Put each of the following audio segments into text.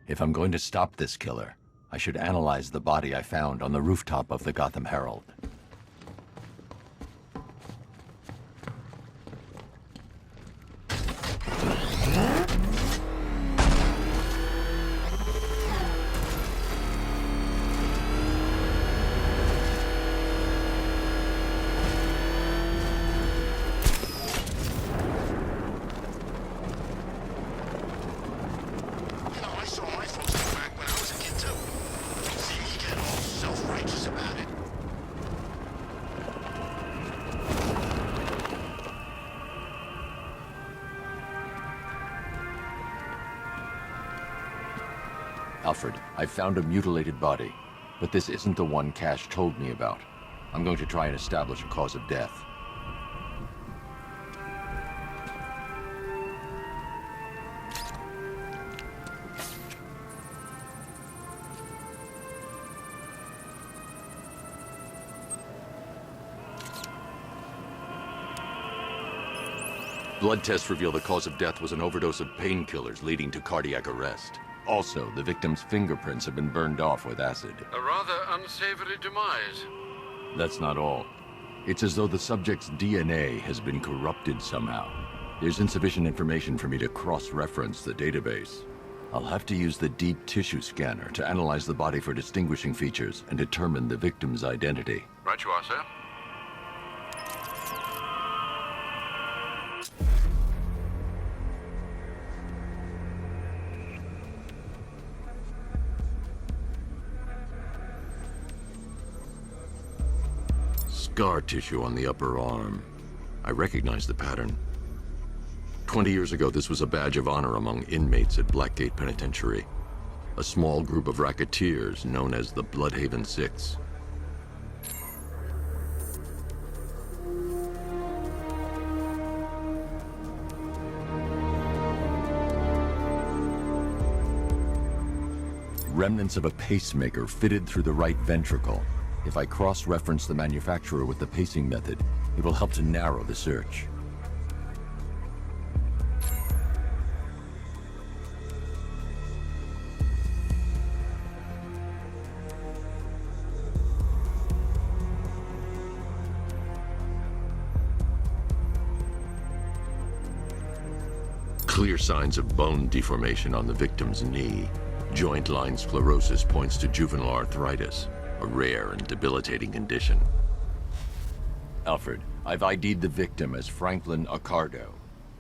If I'm going to stop this killer, I should analyze the body I found on the rooftop of the Gotham Herald. Alfred, I found a mutilated body, but this isn't the one Cash told me about. I'm going to try and establish a cause of death. Blood tests reveal the cause of death was an overdose of painkillers leading to cardiac arrest. Also, the victim's fingerprints have been burned off with acid. A rather unsavory demise. That's not all. It's as though the subject's DNA has been corrupted somehow. There's insufficient information for me to cross-reference the database. I'll have to use the deep tissue scanner to analyze the body for distinguishing features and determine the victim's identity. Right you are, sir. Scar tissue on the upper arm. I recognize the pattern. 20 years ago, this was a badge of honor among inmates at Blackgate Penitentiary. A small group of racketeers known as the Bloodhaven Six. Remnants of a pacemaker fitted through the right ventricle. If I cross-reference the manufacturer with the pacing method, it will help to narrow the search. Clear signs of bone deformation on the victim's knee. Joint line sclerosis points to juvenile arthritis, a rare and debilitating condition. Alfred, I've ID'd the victim as Franklin Accardo.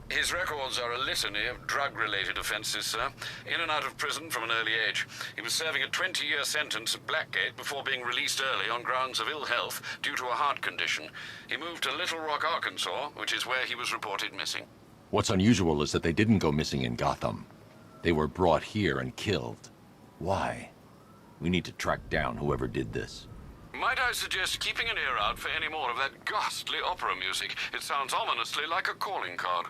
His records are a litany of drug-related offenses, sir. In and out of prison from an early age. He was serving a 20-year sentence at Blackgate before being released early on grounds of ill health due to a heart condition. He moved to Little Rock, Arkansas, which is where he was reported missing. What's unusual is that they didn't go missing in Gotham. They were brought here and killed. Why? We need to track down whoever did this. Might I suggest keeping an ear out for any more of that ghastly opera music? It sounds ominously like a calling card.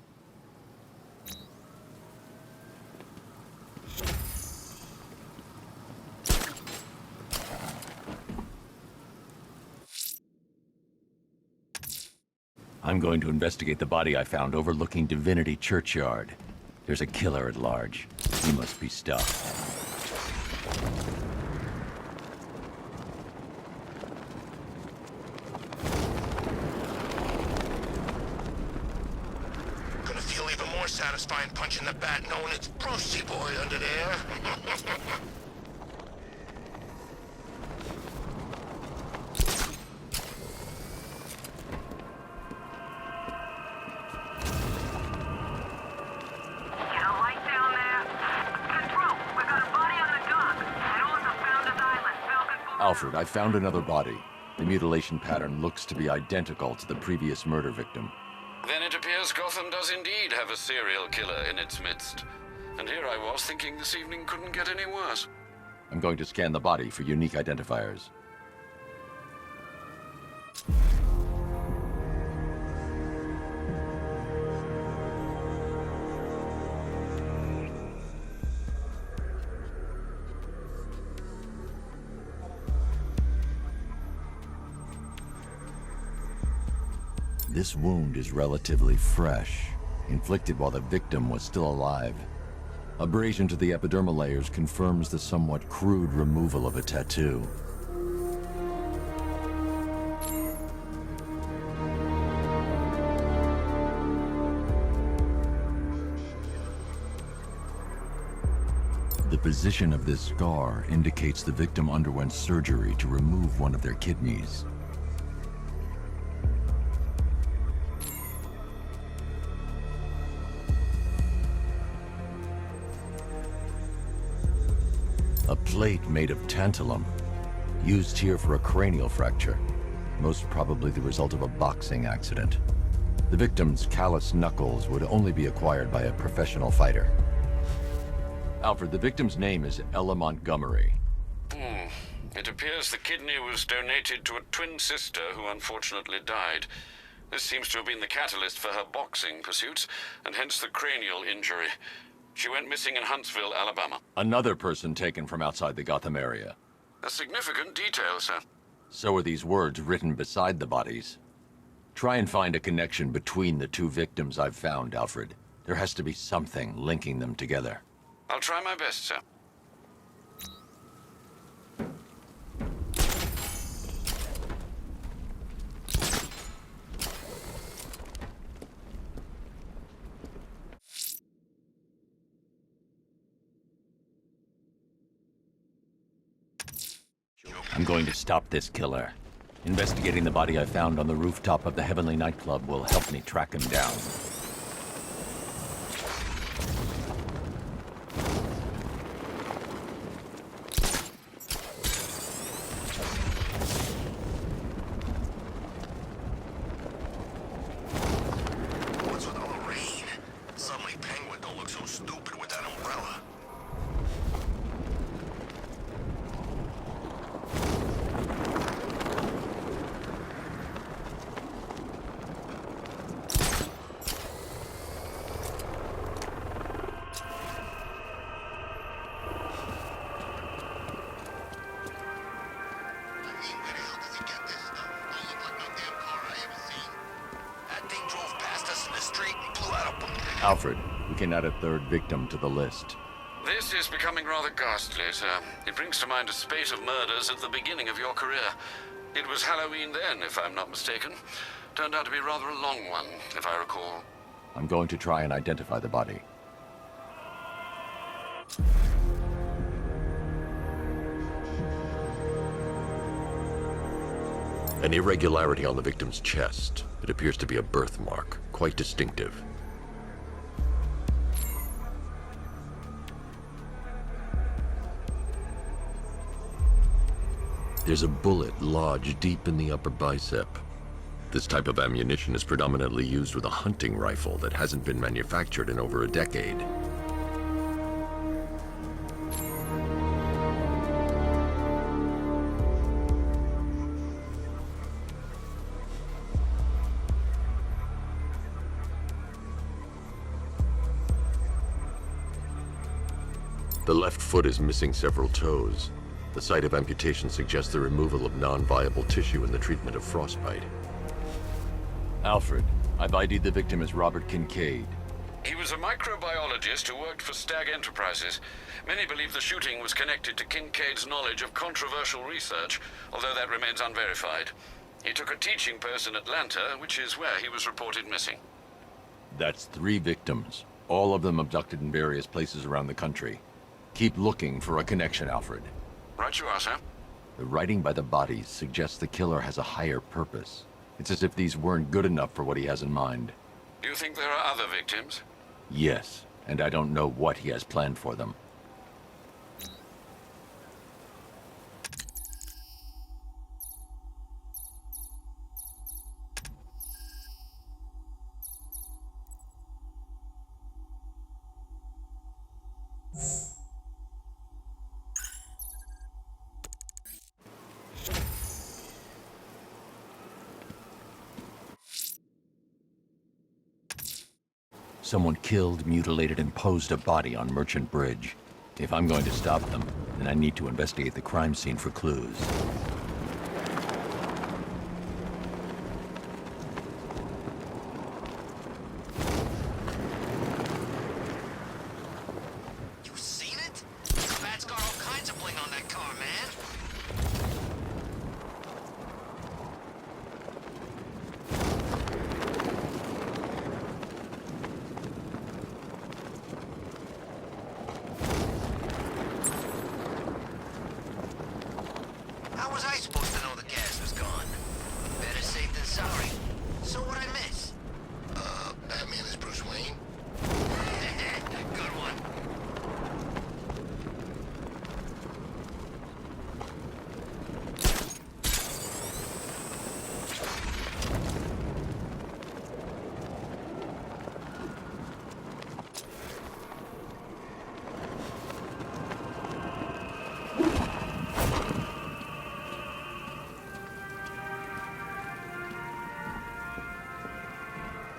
I'm going to investigate the body I found overlooking Divinity Churchyard. There's a killer at large. He must be stopped. Gonna feel even more satisfying punching the bat knowing it's Brucey boy under there. Alfred, I found another body. The mutilation pattern looks to be identical to the previous murder victim. Then it appears Gotham does indeed have a serial killer in its midst. And here I was thinking this evening couldn't get any worse. I'm going to scan the body for unique identifiers. This wound is relatively fresh, inflicted while the victim was still alive. Abrasion to the epidermal layers confirms the somewhat crude removal of a tattoo. The position of this scar indicates the victim underwent surgery to remove one of their kidneys. A plate made of tantalum, used here for a cranial fracture, most probably the result of a boxing accident. The victim's calloused knuckles would only be acquired by a professional fighter. Alfred, the victim's name is Ella Montgomery. It appears the kidney was donated to a twin sister who unfortunately died. This seems to have been the catalyst for her boxing pursuits, and hence the cranial injury. She went missing in Huntsville, Alabama. Another person taken from outside the Gotham area. A significant detail, sir. So are these words written beside the bodies. Try and find a connection between the two victims I've found, Alfred. There has to be something linking them together. I'll try my best, sir. I'm going to stop this killer. Investigating the body I found on the rooftop of the Heavenly nightclub will help me track him down. What's with all the rain? Suddenly Penguin don't look so stupid with that umbrella. Alfred, we can add a third victim to the list. This is becoming rather ghastly, sir. It brings to mind a spate of murders at the beginning of your career. It was Halloween then, if I'm not mistaken. Turned out to be rather a long one, if I recall. I'm going to try and identify the body. An irregularity on the victim's chest. It appears to be a birthmark, quite distinctive. There's a bullet lodged deep in the upper bicep. This type of ammunition is predominantly used with a hunting rifle that hasn't been manufactured in over a decade. The left foot is missing several toes. The site of amputation suggests the removal of non-viable tissue in the treatment of frostbite. Alfred, I've ID'd the victim as Robert Kincaid. He was a microbiologist who worked for Stag Enterprises. Many believe the shooting was connected to Kincaid's knowledge of controversial research, although that remains unverified. He took a teaching post in Atlanta, which is where he was reported missing. That's 3 victims, all of them abducted in various places around the country. Keep looking for a connection, Alfred. Right you are, sir. The writing by the bodies suggests the killer has a higher purpose. It's as if these weren't good enough for what he has in mind. Do you think there are other victims? Yes, and I don't know what he has planned for them. Someone killed, mutilated, and posed a body on Merchant Bridge. If I'm going to stop them, then I need to investigate the crime scene for clues.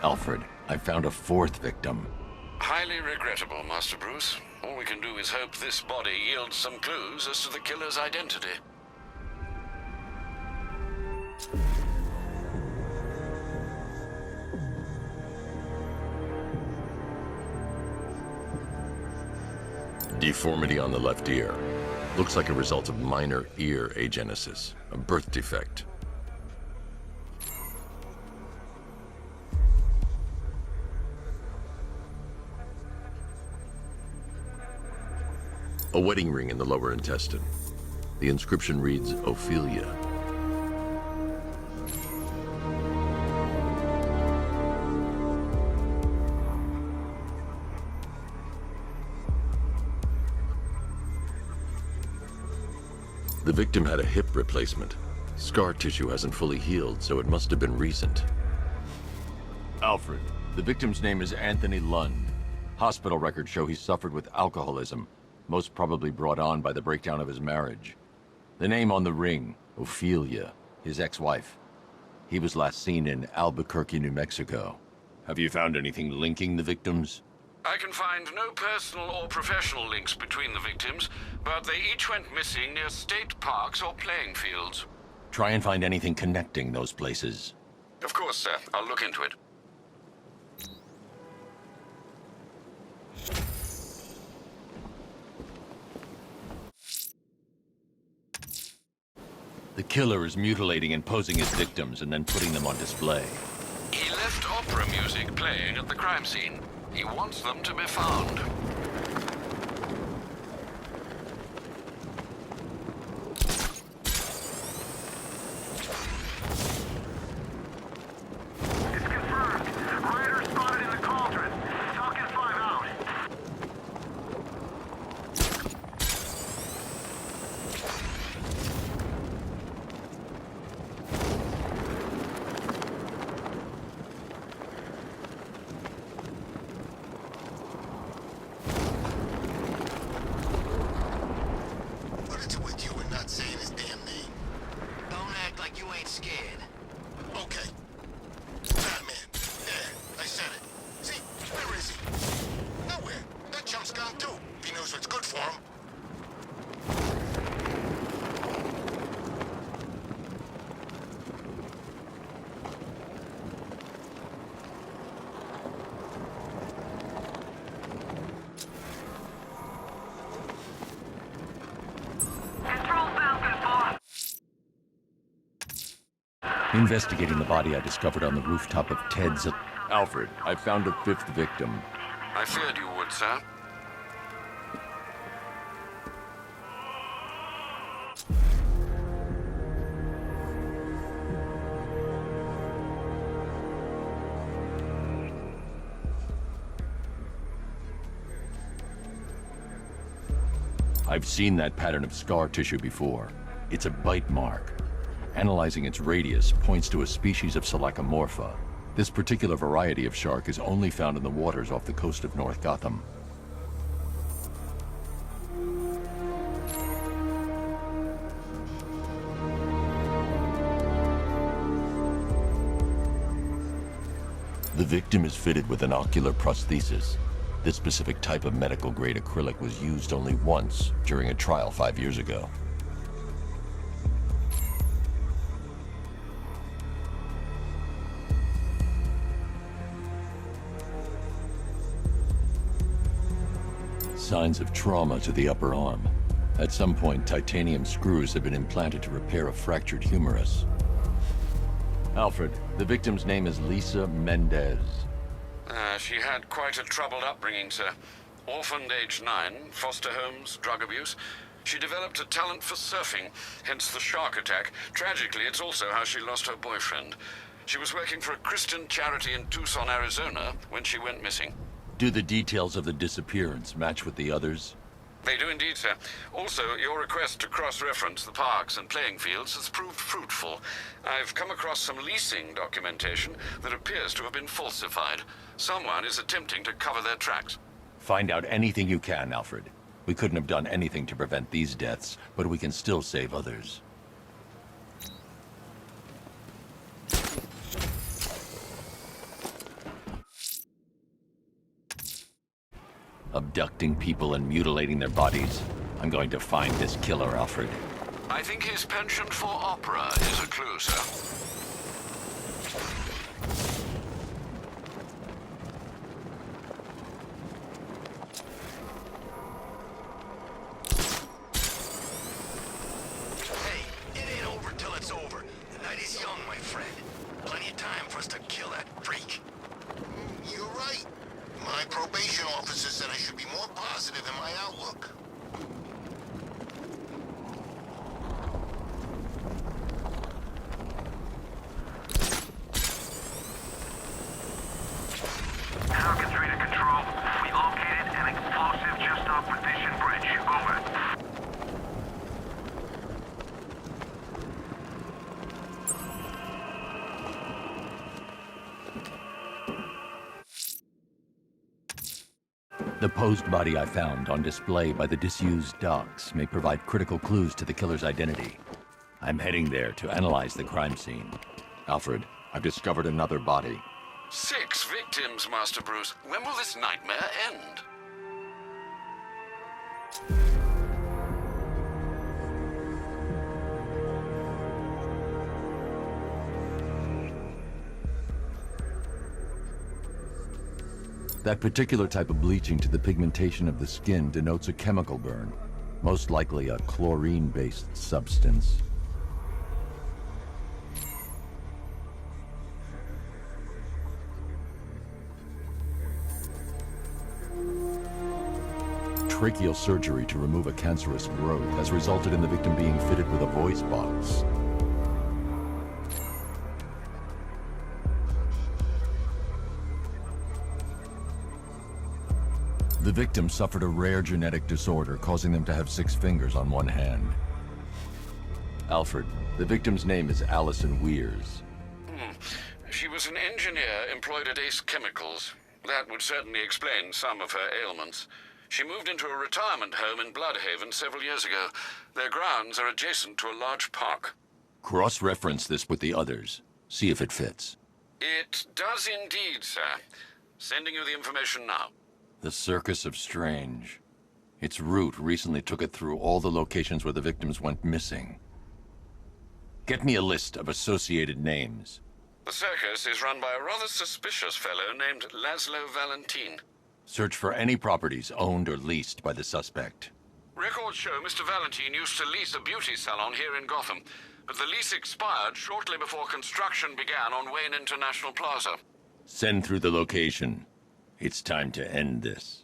Alfred, I found a fourth victim. Highly regrettable, Master Bruce. All we can do is hope this body yields some clues as to the killer's identity. Deformity on the left ear. Looks like a result of minor ear agenesis, a birth defect. A wedding ring in the lower intestine. The inscription reads, Ophelia. The victim had a hip replacement. Scar tissue hasn't fully healed, so it must have been recent. Alfred, the victim's name is Anthony Lund. Hospital records show he suffered with alcoholism, most probably brought on by the breakdown of his marriage. The name on the ring, Ophelia, his ex-wife. He was last seen in Albuquerque, New Mexico. Have you found anything linking the victims? I can find no personal or professional links between the victims, but they each went missing near state parks or playing fields. Try and find anything connecting those places. Of course, sir. I'll look into it. The killer is mutilating and posing as victims and then putting them on display. He left opera music playing at the crime scene. He wants them to be found. It's confirmed. Rider spotted in the cauldron. Talking 5 out. What is it with you and not saying his damn name? Don't act like you ain't scared. Okay. Batman. Yeah, I said it. See, where is he? Nowhere. That chump's gone too. He knows what's good for him. Control Falcon 4. Investigating the body I discovered on the rooftop of Ted's... Alfred, I found a fifth victim. I feared you would, sir. I've seen that pattern of scar tissue before. It's a bite mark. Analyzing its radius points to a species of Selachomorpha. This particular variety of shark is only found in the waters off the coast of North Gotham. The victim is fitted with an ocular prosthesis. This specific type of medical-grade acrylic was used only once during a trial 5 years ago. Signs of trauma to the upper arm. At some point, titanium screws have been implanted to repair a fractured humerus. Alfred, the victim's name is Lisa Mendez. She had quite a troubled upbringing, sir. Orphaned age 9, foster homes, drug abuse. She developed a talent for surfing, hence the shark attack. Tragically, it's also how she lost her boyfriend. She was working for a Christian charity in Tucson, Arizona, when she went missing. Do the details of the disappearance match with the others? They do indeed, sir. Also, your request to cross-reference the parks and playing fields has proved fruitful. I've come across some leasing documentation that appears to have been falsified. Someone is attempting to cover their tracks. Find out anything you can, Alfred. We couldn't have done anything to prevent these deaths, but we can still save others. abducting people and mutilating their bodies. I'm going to find this killer, Alfred. I think his penchant for opera is a clue, sir. Hey, it ain't over till it's over. The night is young, my friend. Plenty of time for us to kill that freak. You're right. My probation officer said I should be more positive in my outlook. Falcon 3 to control. We located an explosive just off Petition Bridge. Over. The posed body I found on display by the disused docks may provide critical clues to the killer's identity. I'm heading there to analyze the crime scene. Alfred, I've discovered another body. 6 victims, Master Bruce. When will this nightmare end? That particular type of bleaching to the pigmentation of the skin denotes a chemical burn, most likely a chlorine-based substance. Tracheal surgery to remove a cancerous growth has resulted in the victim being fitted with a voice box. The victim suffered a rare genetic disorder, causing them to have 6 fingers on one hand. Alfred, the victim's name is Allison Weers. She was an engineer employed at Ace Chemicals. That would certainly explain some of her ailments. She moved into a retirement home in Bloodhaven several years ago. Their grounds are adjacent to a large park. Cross-reference this with the others. See if it fits. It does indeed, sir. Sending you the information now. The Circus of Strange. Its route recently took it through all the locations where the victims went missing. Get me a list of associated names. The circus is run by a rather suspicious fellow named Laszlo Valentin. Search for any properties owned or leased by the suspect. Records show Mr. Valentin used to lease a beauty salon here in Gotham, but the lease expired shortly before construction began on Wayne International Plaza. Send through the location. It's time to end this.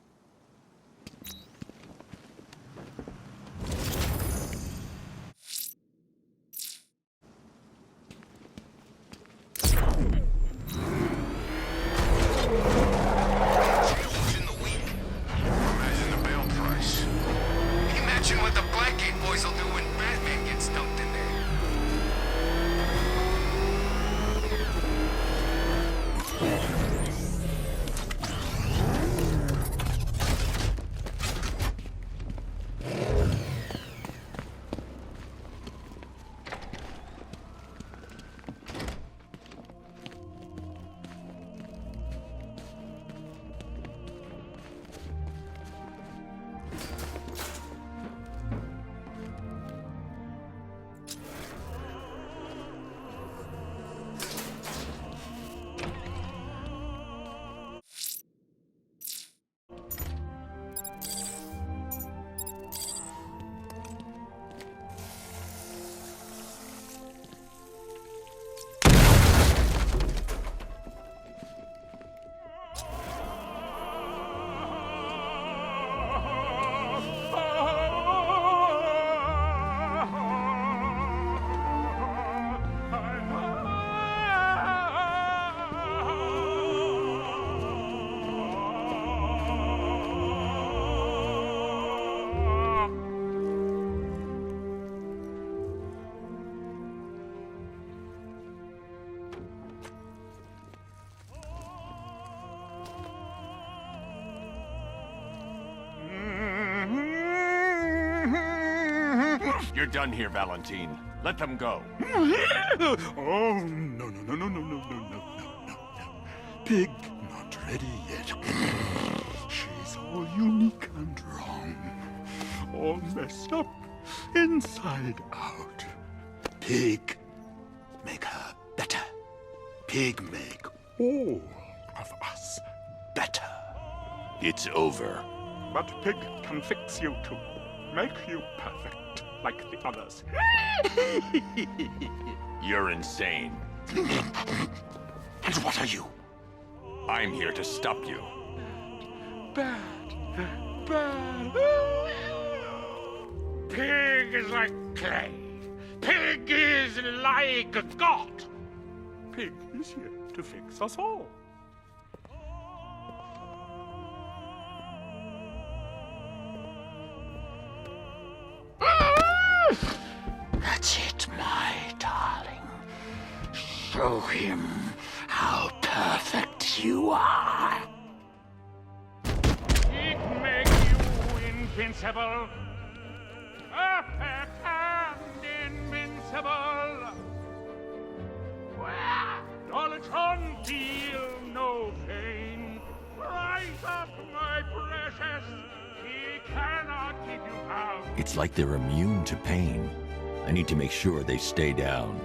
You're done here, Valentine. Let them go. Oh, no. Pig, not ready yet. She's all you need. all messed up, inside out. Pig, make her better. Pig, make all of us better. It's over. But Pig can fix you too. Make you perfect, like the others. You're insane. And what are you? I'm here to stop you. Bad. Pig is like clay. Pig is like a god. Pig is here to fix us all. That's it, my darling. Show him how perfect you are. It makes you invincible. Perfect and invincible. Dolitron, feel no pain. Rise up, my precious. He cannot keep you bound. It's like they're immune to pain. I need to make sure they stay down.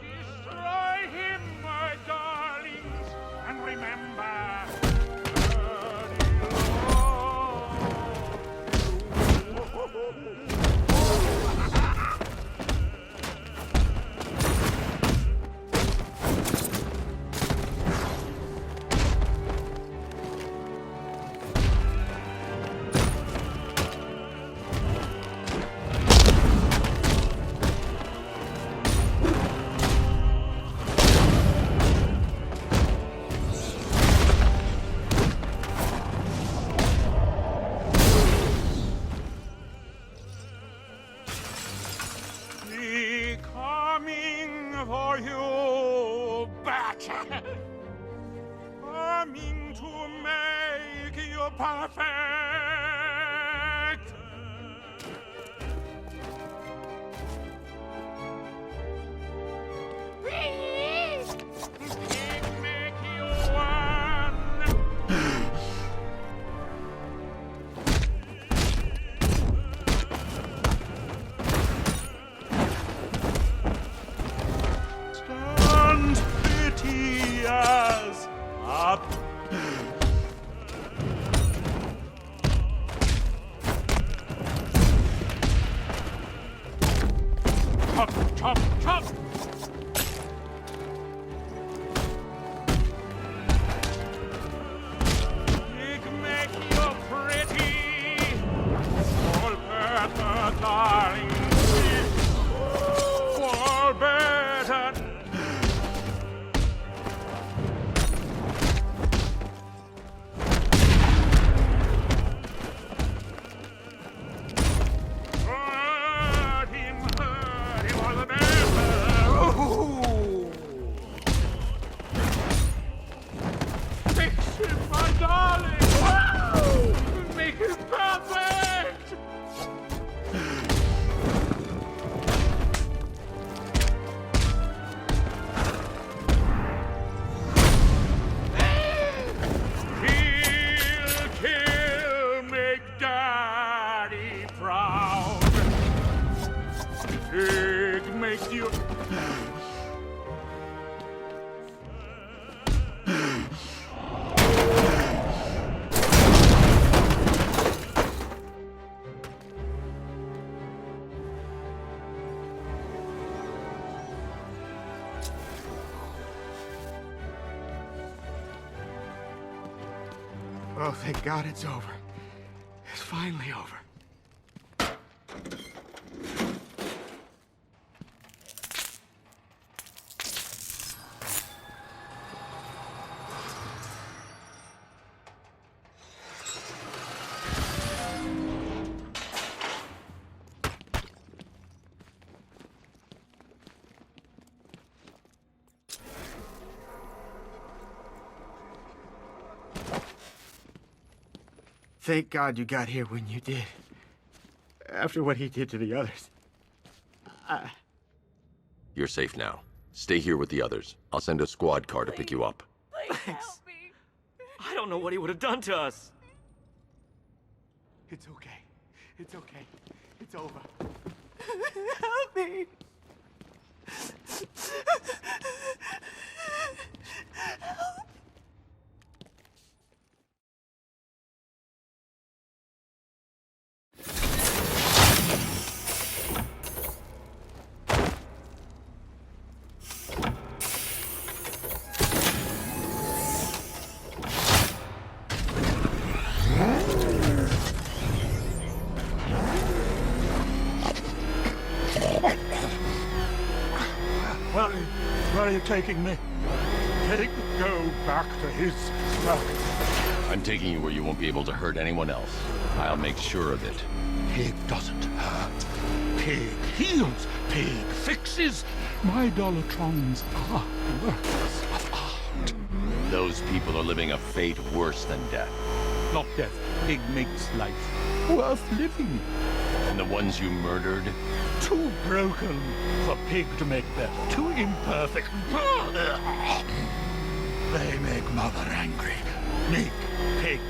Destroy him, my darlings, and remember. Coming for you, bat. Coming to make you perfect. Make you one. Stand pretty as up. Chop, chop, chop. Pig make you pretty. All better, darling. All better. Hurt him all the better. Ooh. Fix him, my darling. Wow. Make him perfect. Kill, make Daddy proud. Pig, make you. Oh, thank God it's over. It's finally over. Thank God you got here when you did. After what he did to the others. You're safe now. Stay here with the others. I'll send a squad car to pick you up. Please help me. I don't know what he would have done to us. It's okay. It's okay. It's over. Help me. Where are you taking me? Go back to his stuff. I'm taking you where you won't be able to hurt anyone else. I'll make sure of it. Pig doesn't hurt. Pig heals. Pig fixes. My Dolatrons are works of art. Those people are living a fate worse than death. Not death. Pig makes life worth living. And the ones you murdered? Too broken for Pig to make better. Too imperfect. They make Mother angry. Make Pig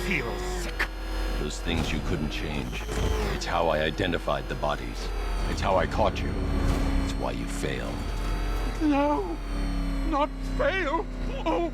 feel sick. Those things you couldn't change. It's how I identified the bodies. It's how I caught you. It's why you failed. No, not fail. Oh.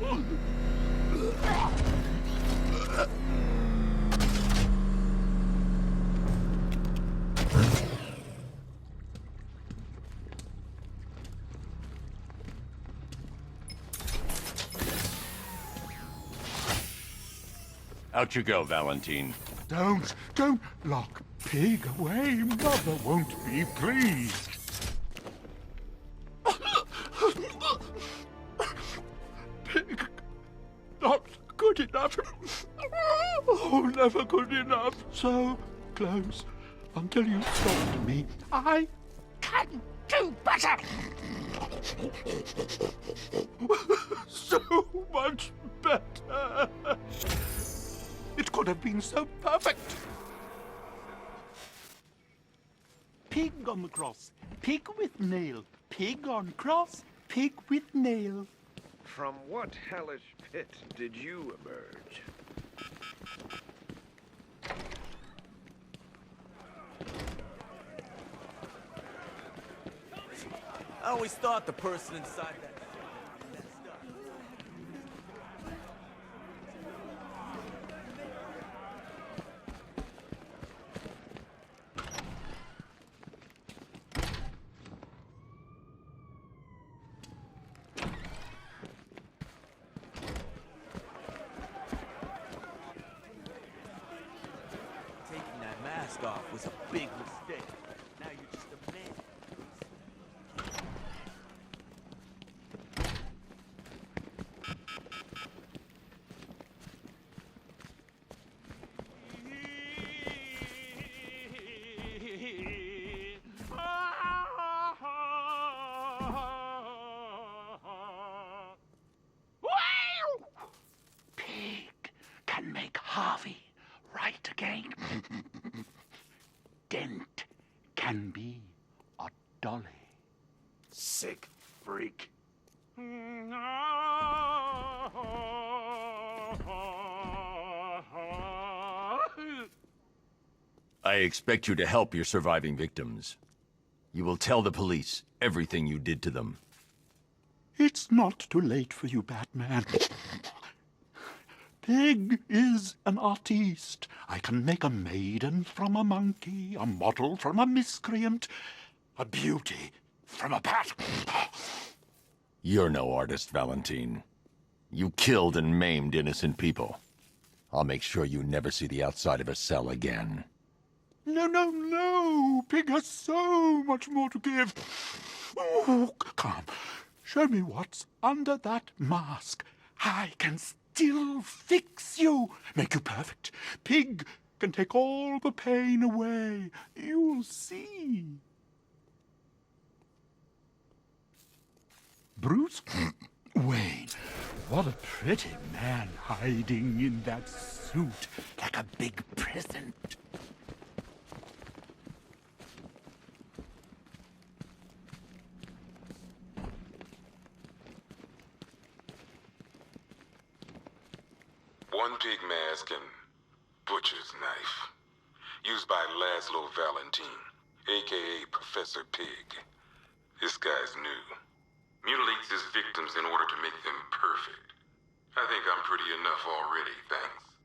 Out you go, Valentine. Don't lock Pig away. Mother won't be pleased. Pig, not good enough. Oh, never good enough. So close until you stopped me. I can do better. So much better. It could have been so perfect. Pig on the cross, pig with nail. Pig on cross, pig with nail. From what hellish pit did you emerge? I always thought the person inside that... Taking that mask off was a big mistake. Now you're just a man. Pig can make Harvey right again. Dent can be a dolly. Sick freak. I expect you to help your surviving victims. You will tell the police everything you did to them. It's not too late for you, Batman. Pig is an artiste. I can make a maiden from a monkey, a model from a miscreant, a beauty from a bat. You're no artist, Valentine. You killed and maimed innocent people. I'll make sure you never see the outside of a cell again. No. Pig has so much more to give. Oh, come. Show me what's under that mask. I can still fix you, make you perfect. Pig can take all the pain away. You'll see. Bruce Wayne, what a pretty man hiding in that suit like a big present. One pig mask and butcher's knife. Used by Laszlo Valentin, aka Professor Pig. This guy's new. Mutilates his victims in order to make them perfect. I think I'm pretty enough already, thanks.